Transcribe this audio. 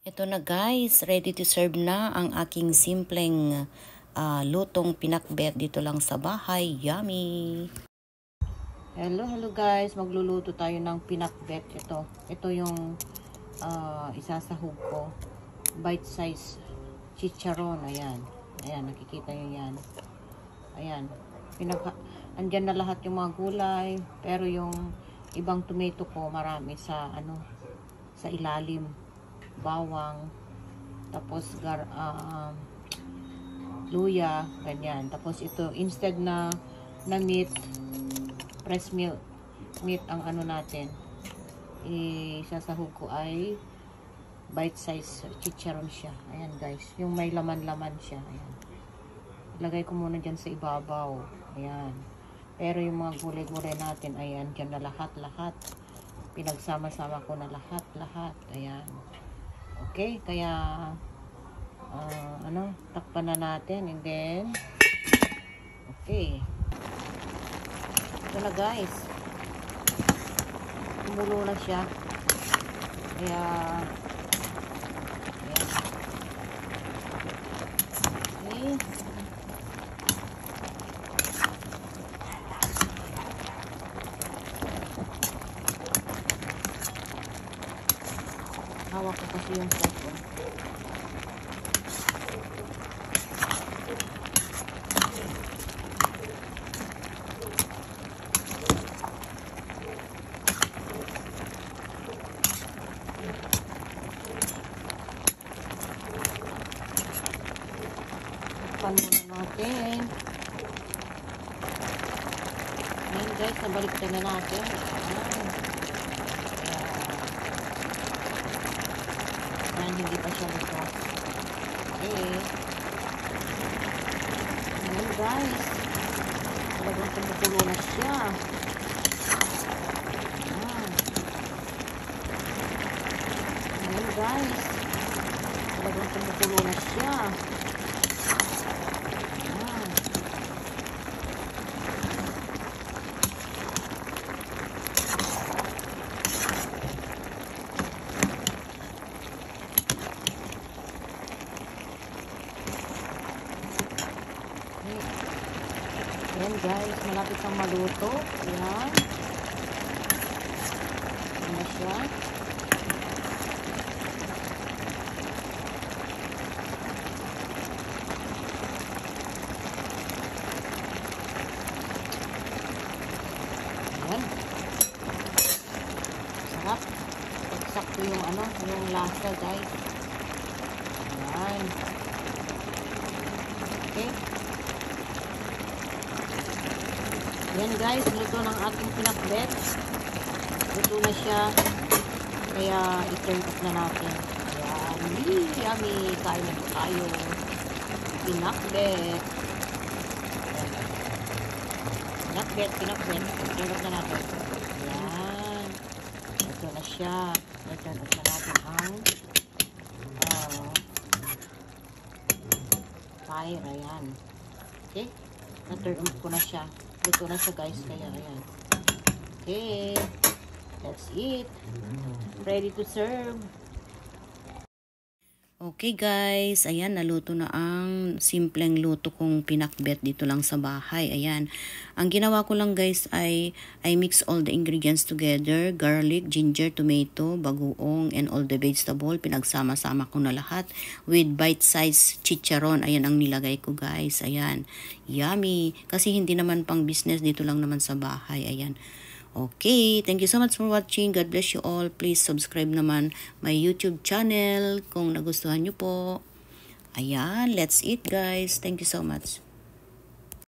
Ito na guys, ready to serve na ang aking simpleng lutong pinakbet dito lang sa bahay. Yummy! Hello guys, magluluto tayo ng pinakbet. Ito yung isasahog ko. Bite size chicharon. Ayan, nakikita nyo yan. Ayan, andyan na lahat yung mga gulay. Pero yung ibang tomato ko marami sa ilalim. Bawang, tapos luya, ganyan. Tapos ito, instead na meat, fresh meat ang natin, isasahog ko ay bite size chicharon siya. Ayan guys, yung may laman-laman siya. Ayan, ilagay ko muna dyan sa ibabaw. Ayan, pero yung mga gulay-gulay natin, ayan, dyan na lahat-lahat. Pinagsama-sama ko na lahat-lahat. Ayan. Okay, kaya takpan na natin, and then okay. Ito na guys. Kumulo na siya. Kaya ayan. Okay. Hawak ko kasi yung cellphone. Pan muna natin. Ayan guys, nabaliktad na natin. Ayan, hindi pa siya luto. Okay. Ayan guys, talagang tumutulo na siya. Ayan guys, talagang tumutulo na siya. Ayan guys, malapit ang maluto. Ayan. Ayan na siya. Ayan. Sarap. Eksakto yung yung lasa guys. Ayan. Okay. Yan guys, luto ng ating pinakbet. Luto na siya. Kaya i-turn off na natin. Yummy, yummy. Kain na tayo. Pinakbet. Pinakbet. I-turn off na natin. Yan. Luto na siya. I-turn off na natin ang fire. Ayan. Okay. Na-turn off ko na siya. Ito na siya guys, kaya ayan. Okay, that's it. Ready to serve. Okay guys, ayan, naluto na ang simpleng luto kong pinakbet dito lang sa bahay. Ayan, ang ginawa ko lang guys ay I mix all the ingredients together. Garlic, ginger, tomato, bagoong, and all the vegetable. Pinagsama-sama ko na lahat with bite-sized chicharon. Ayan ang nilagay ko guys. Ayan, yummy. Kasi hindi naman pang business, dito lang naman sa bahay. Ayan. Okay, thank you so much for watching. God bless you all. Please subscribe naman my YouTube channel kung nagustuhan nyo po. Ayan, let's eat guys. Thank you so much.